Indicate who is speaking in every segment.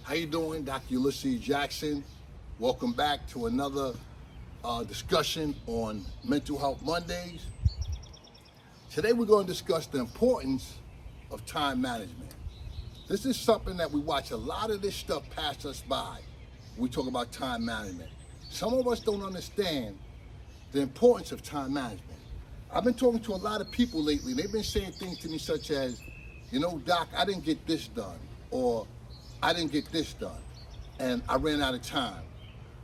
Speaker 1: How you doing? Dr. Ulysses Jackson. Welcome back to another discussion on Mental Health Mondays. Today we're going to discuss the importance of time management. This is something that we watch a lot of this stuff pass us by when we talk about time management. Some of us don't understand the importance of time management. I've been talking to a lot of people lately. They've been saying things to me such as, Doc, I didn't get this done, or I didn't get this done, and I ran out of time.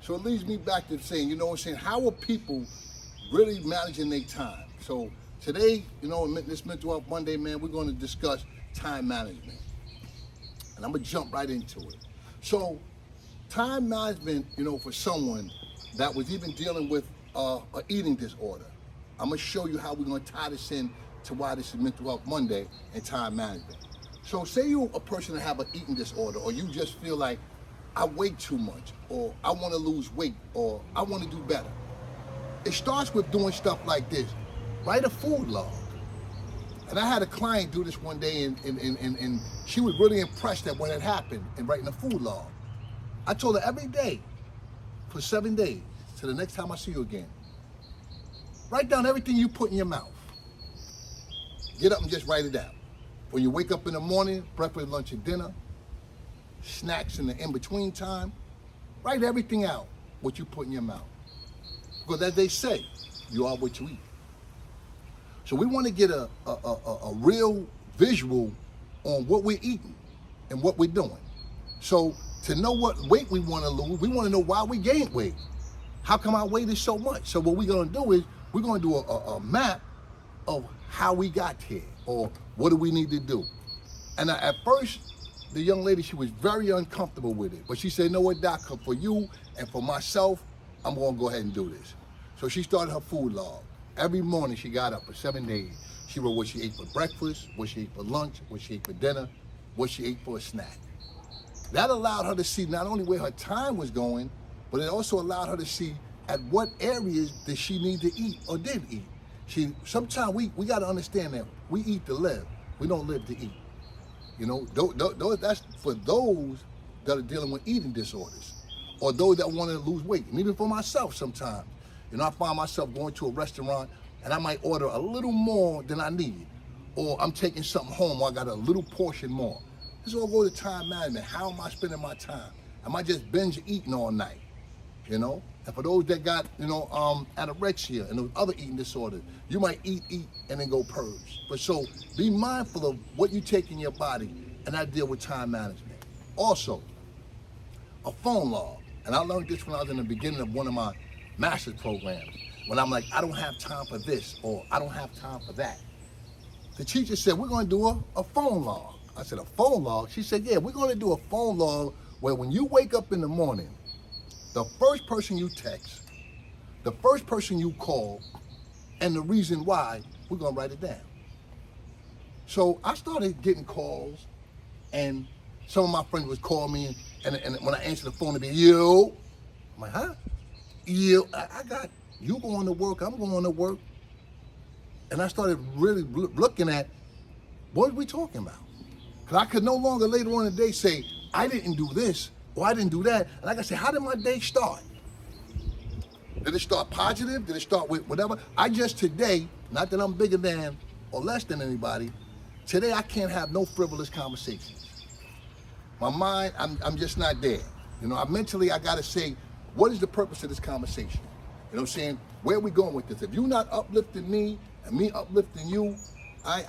Speaker 1: So it leads me back to saying, how are people really managing their time? So today, in this Mental Health Monday, man, we're going to discuss time management. And I'm going to jump right into it. So time management, for someone that was even dealing with an eating disorder, I'm going to show you how we're going to tie this in to why this is Mental Health Monday and time management. So say you're a person that have an eating disorder, or you just feel like I weigh too much, or I want to lose weight, or I want to do better. It starts with doing stuff like this. Write a food log. And I had a client do this one day, and she was really impressed at what had happened in writing a food log. I told her every day for 7 days, till the next time I see you again, write down everything you put in your mouth. Get up and just write it down. When you wake up in the morning, breakfast, lunch, and dinner, snacks in the in-between time, write everything out, what you put in your mouth. Because as they say, you are what you eat. So we want to get a real visual on what we're eating and what we're doing. So to know what weight we want to lose, we want to know why we gained weight. How come our weight is so much? So what we're going to do is we're going to do a map of how we got here, or what do we need to do. And at first, the young lady, she was very uncomfortable with it, but she said, what, Doc, for you and for myself, I'm going to go ahead and do this. So she started her food log. Every morning she got up for 7 days. She wrote what she ate for breakfast, what she ate for lunch, what she ate for dinner, what she ate for a snack. That allowed her to see not only where her time was going, but it also allowed her to see at what areas did she need to eat or did eat. Sometimes we got to understand that we eat to live. We don't live to eat. That's for those that are dealing with eating disorders, or those that want to lose weight. And even for myself sometimes, I find myself going to a restaurant and I might order a little more than I need, or I'm taking something home, or I got a little portion more. This all goes to time management. How am I spending my time? Am I just binge eating all night? And for those that got, anorexia and those other eating disorders, you might eat, and then go purge. But so be mindful of what you take in your body, and I deal with time management. Also, a phone log. And I learned this when I was in the beginning of one of my master's programs, when I'm like, I don't have time for this, or I don't have time for that. The teacher said, we're going to do a phone log. I said, a phone log? She said, yeah, we're going to do a phone log where when you wake up in the morning, the first person you text, the first person you call, and the reason why, we're going to write it down. So I started getting calls, and some of my friends would call me, and when I answer the phone, it'd be, yo. I'm like, huh? Yo, I got you going to work, I'm going to work. And I started really looking at, what are we talking about? Because I could no longer later on in the day say, I didn't do this, or I didn't do that. And like I said, how did my day start? Did it start positive? Did it start with whatever? I just today, not that I'm bigger than or less than anybody, today I can't have no frivolous conversations. My mind, I'm just not there. Mentally I gotta say, what is the purpose of this conversation? You know what I'm saying? Where are we going with this? If you're not uplifting me and me uplifting you, I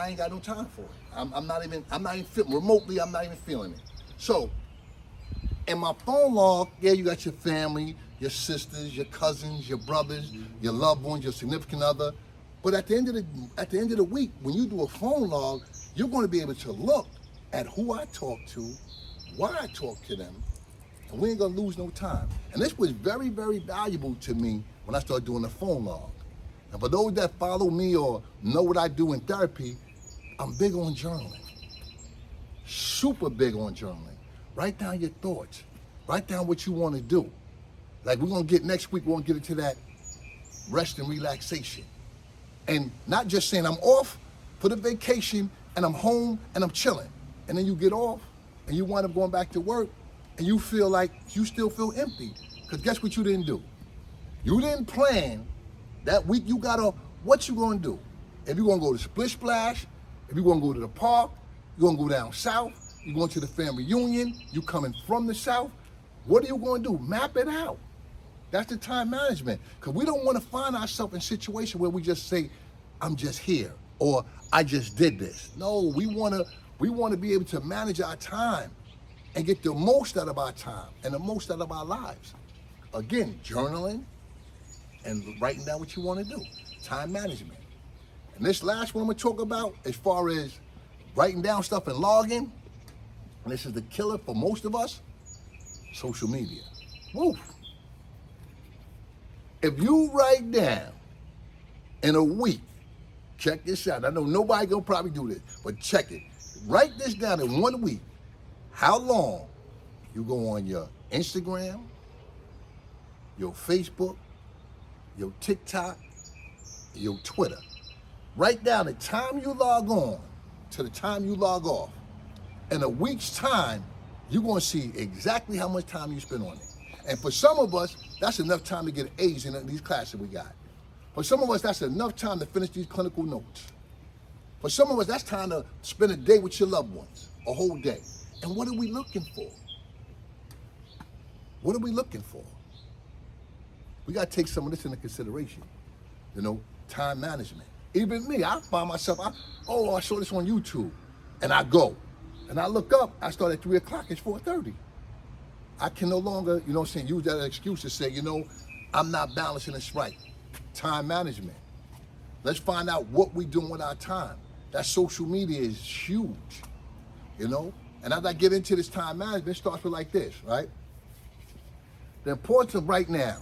Speaker 1: ain't got no time for it. I'm not even feeling remotely. I'm not even feeling it. So, in my phone log, yeah, you got your family, your sisters, your cousins, your brothers, your loved ones, your significant other. But at the end of the week, when you do a phone log, you're going to be able to look at who I talk to, why I talk to them, and we ain't gonna lose no time. And this was very, very valuable to me when I started doing the phone log. And for those that follow me or know what I do in therapy, I'm big on journaling. Super big on journaling. Write down your thoughts. Write down what you want to do. Like next week, we're gonna get into that rest and relaxation. And not just saying I'm off for the vacation and I'm home and I'm chilling. And then you get off and you wind up going back to work and you feel like you still feel empty. Because guess what you didn't do? You didn't plan that week. What you gonna do? If you're gonna go to Splish Splash, if you're gonna go to the park, you're gonna go down south, you're going to the family reunion, you coming from the south, what are you gonna do? Map it out. That's the time management. Because we don't wanna find ourselves in a situation where we just say, I'm just here, or I just did this. No, we wanna be able to manage our time and get the most out of our time and the most out of our lives. Again, journaling and writing down what you wanna do. Time management. And this last one I'm gonna talk about, as far as writing down stuff and logging, and this is the killer for most of us, social media. Woo. If you write down in a week, check this out. I know nobody gonna probably do this, but check it. Write this down in 1 week. How long you go on your Instagram, your Facebook, your TikTok, your Twitter. Write down the time you log on to the time you log off. In a week's time, you're gonna see exactly how much time you spend on it. And for some of us, that's enough time to get A's in these classes we got. For some of us, that's enough time to finish these clinical notes. For some of us, that's time to spend a day with your loved ones, a whole day. And what are we looking for? What are we looking for? We gotta take some of this into consideration. Time management. Even me, I find myself, I saw this on YouTube, and I go. And I look up, I start at 3 o'clock, it's 4:30. I can no longer, use that as an excuse to say, I'm not balancing this right. Time management. Let's find out what we're doing with our time. That social media is huge, And as I get into this time management, it starts with like this, right? The importance of right now,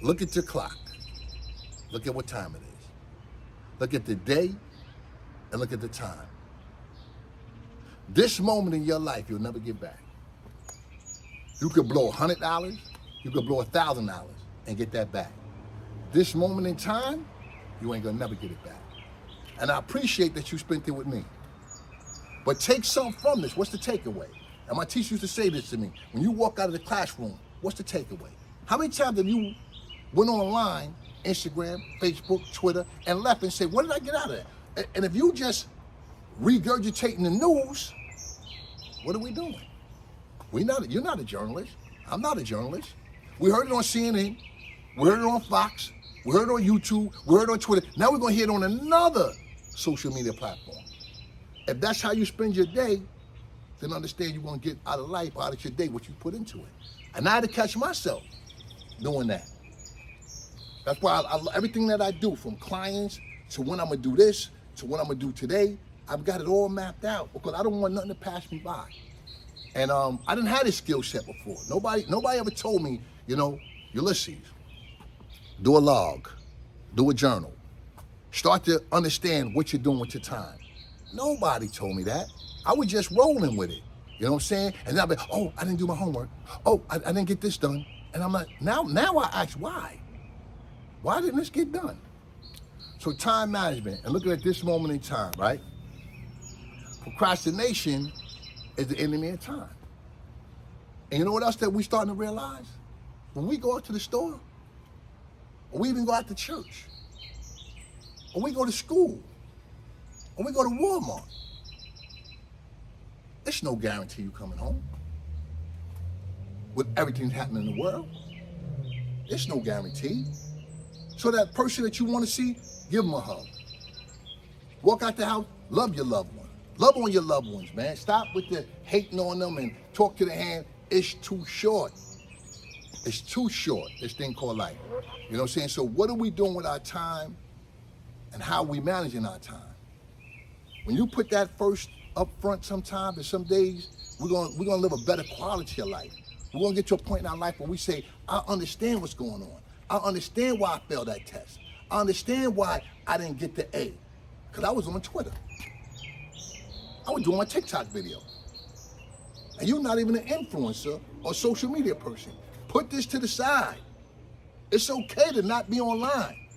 Speaker 1: look at your clock. Look at what time it is. Look at the day and look at the time. This moment in your life, you'll never get back. You could blow $100, you could blow $1,000 and get that back. This moment in time, you ain't gonna never get it back. And I appreciate that you spent it with me. But take something from this. What's the takeaway? And my teacher used to say this to me. When you walk out of the classroom, what's the takeaway? How many times have you went online, Instagram, Facebook, Twitter, and left and said, what did I get out of that? And if you just regurgitating the news, what are we doing? You're not a journalist. I'm not a journalist. We heard it on CNN. We heard it on Fox. We heard it on YouTube. We heard it on Twitter. Now we're going to hear it on another social media platform. If that's how you spend your day, then understand you're going to get out of life, out of your day, what you put into it. And I had to catch myself doing that. That's why everything that I do, from clients to when I'm going to do this, to what I'm going to do today, I've got it all mapped out because I don't want nothing to pass me by. And I didn't have this skill set before. Nobody ever told me, Ulysses, do a log, do a journal. Start to understand what you're doing with your time. Nobody told me that. I was just rolling with it. You know what I'm saying? And then I'll be, I didn't do my homework. I didn't get this done. And I'm like, now I ask why? Why didn't this get done? So time management, and looking at this moment in time, right? Procrastination is the enemy of time. And you know what else that we starting to realize? When we go out to the store, or we even go out to church, or we go to school, or we go to Walmart, there's no guarantee you coming home. With everything happening in the world, there's no guarantee. So that person that you want to see, give them a hug. Walk out the house, love your loved one. Love on your loved ones, man. Stop with the hating on them and talk to the hand. It's too short. It's too short, this thing called life. You know what I'm saying? So what are we doing with our time and how are we managing our time? When you put that first up front sometimes, and some days, we're gonna live a better quality of life. We're gonna get to a point in our life where we say, I understand what's going on. I understand why I failed that test. I understand why I didn't get the A. Because I was on Twitter. I was doing my TikTok video. And you're not even an influencer or social media person. Put this to the side. It's okay to not be online.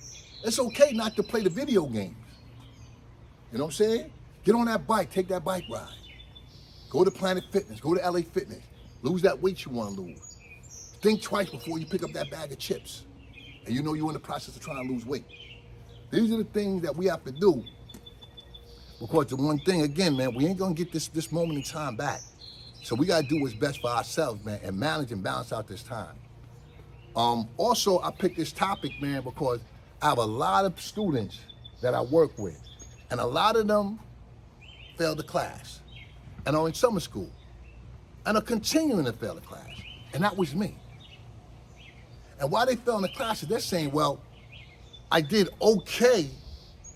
Speaker 1: It's okay not to play the video games. You know what I'm saying? Get on that bike, take that bike ride. Go to Planet Fitness, go to LA Fitness. Lose that weight you want to lose. Think twice before you pick up that bag of chips. And you know you're in the process of trying to lose weight. These are the things that we have to do, because the one thing, again, man, we ain't gonna get this moment in time back. So we gotta do what's best for ourselves, man, and manage and balance out this time. Also, I picked this topic, man, because I have a lot of students that I work with, and a lot of them failed the class and are in summer school and are continuing to fail the class. And that was me. And why they fell in the classes, they're saying, well, I did okay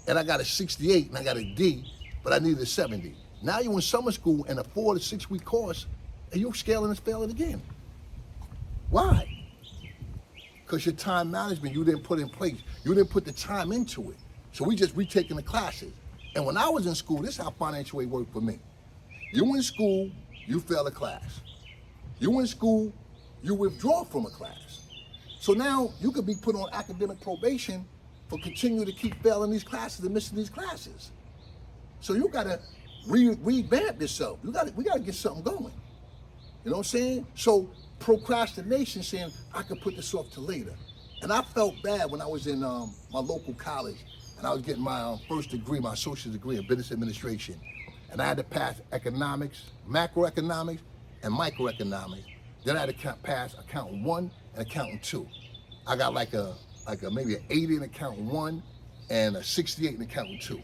Speaker 1: and I got a 68 and I got a D, but I needed a 70. Now you're in summer school in a 4 to 6 week course and you're scaling and failing again. Why? Because your time management you didn't put in place. You didn't put the time into it. So we just retaking the classes. And when I was in school, this is how financial aid worked for me. You in school, you fail a class. You in school, you withdraw from a class. So now you could be put on academic probation for continuing to keep failing these classes and missing these classes. So you gotta revamp yourself. We gotta get something going. You know what I'm saying? So procrastination, saying I could put this off to later. And I felt bad when I was in my local college and I was getting my first degree, my associate's degree in business administration. And I had to pass economics, macroeconomics, and microeconomics. Then I had to pass accountant 1 and accountant 2. I got like a maybe an 80 in accountant 1 and a 68 in accountant 2.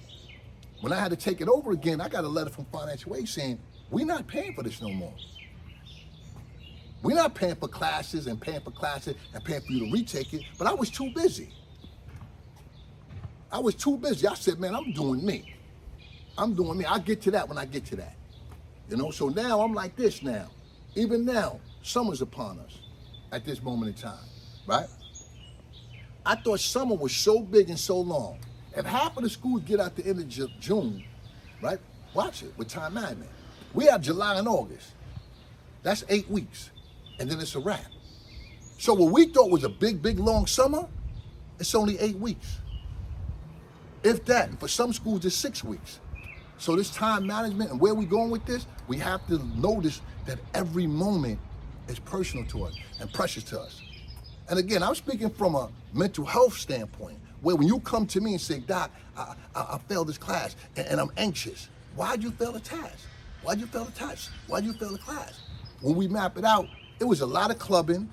Speaker 1: When I had to take it over again, I got a letter from financial aid saying, we're not paying for this no more. We're not paying for classes and paying for classes and paying for you to retake it, but I was too busy. I was too busy. I said, man, I'm doing me. I'm doing me. I'll get to that when I get to that. You know, so now I'm like this now. Even now, summer's upon us at this moment in time, right? I thought summer was so big and so long. If half of the schools get out the end of June, right? Watch it with time management. We have July and August. That's 8 weeks. And then it's a wrap. So what we thought was a big, long summer, it's only 8 weeks. If that, and for some schools it's 6 weeks. So this time management and where we going with this, we have to notice that every moment is personal to us and precious to us. And again, I'm speaking from a mental health standpoint, where when you come to me and say, Doc, I failed this class and I'm anxious. Why'd you fail the test? Why'd you fail the test? Why'd you fail the class? When we map it out, it was a lot of clubbing,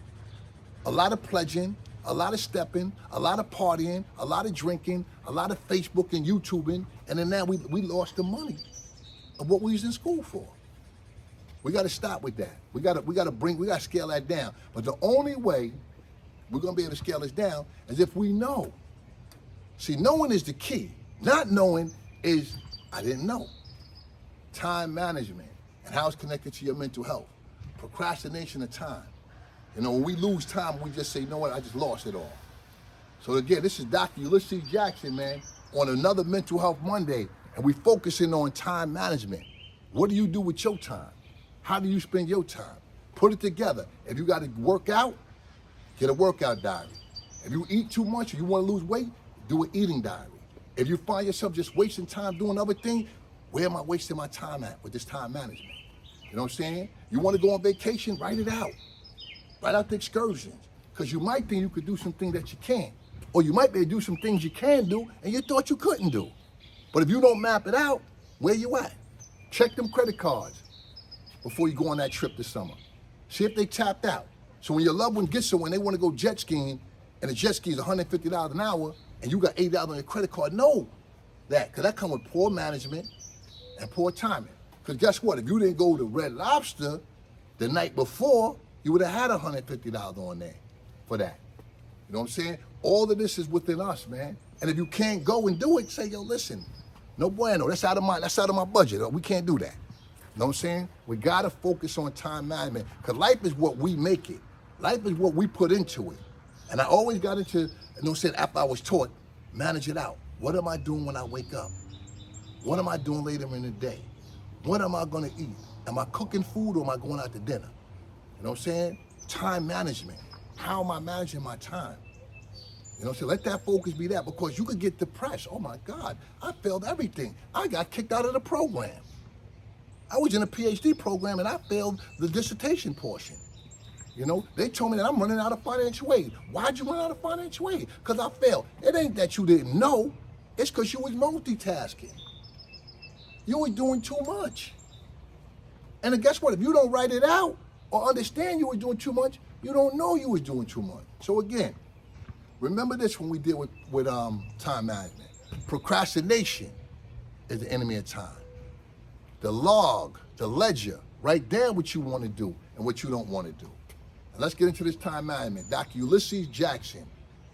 Speaker 1: a lot of pledging, a lot of stepping, a lot of partying, a lot of drinking, a lot of Facebook and YouTubing, and then now we lost the money of what we was in school for. We got to stop with that. We got to scale that down. But the only way we're going to be able to scale this down is if we know. See, knowing is the key. Not knowing is, I didn't know. Time management and how it's connected to your mental health. Procrastination of time. You know, when we lose time, we just say, you know what, I just lost it all. So again, this is Dr. Ulysses Jackson, man, on another Mental Health Monday, and we focusing on time management. What do you do with your time? How do you spend your time? Put it together. If you got to work out, get a workout diary. If you eat too much or you want to lose weight, do an eating diary. If you find yourself just wasting time doing other things, where am I wasting my time at with this time management? You know what I'm saying? You want to go on vacation, write it out. Write out the excursions. Because you might think you could do some things that you can't. Or you might be able to do some things you can do and you thought you couldn't do. But if you don't map it out, where you at? Check them credit cards before you go on that trip this summer. See if they tapped out. So when your loved one gets somewhere and they want to go jet skiing and the jet ski is $150 an hour and you got $80 on your credit card, know that. Because that comes with poor management and poor timing. Because guess what? If you didn't go to Red Lobster the night before, you would have had $150 on there for that. You know what I'm saying? All of this is within us, man. And if you can't go and do it, say, yo, listen, no bueno, that's out of my budget. We can't do that. You know what I'm saying? We gotta focus on time management, because life is what we make it. Life is what we put into it. And I always got into, you know what I'm saying, after I was taught, manage it out. What am I doing when I wake up? What am I doing later in the day? What am I gonna eat? Am I cooking food or am I going out to dinner? You know what I'm saying? Time management. How am I managing my time? You know what I'm saying? Let that focus be that, because you could get depressed. Oh my God, I failed everything. I got kicked out of the program. I was in a PhD program and I failed the dissertation portion. You know, they told me that I'm running out of financial aid. Why'd you run out of financial aid? Because I failed. It ain't that you didn't know. It's because you was multitasking. You were doing too much. And then guess what? If you don't write it out or understand you were doing too much, you don't know you was doing too much. So again, remember this when we deal with time management. Procrastination is the enemy of time. The log, the ledger, write down what you want to do and what you don't want to do. And let's get into this time management. Dr. Ulysses Jackson,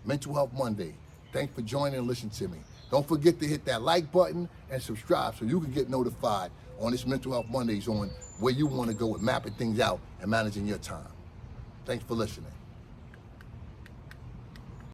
Speaker 1: Mental Health Monday. Thanks for joining and listening to me. Don't forget to hit that like button and subscribe so you can get notified on this Mental Health Mondays on where you want to go with mapping things out and managing your time. Thanks for listening.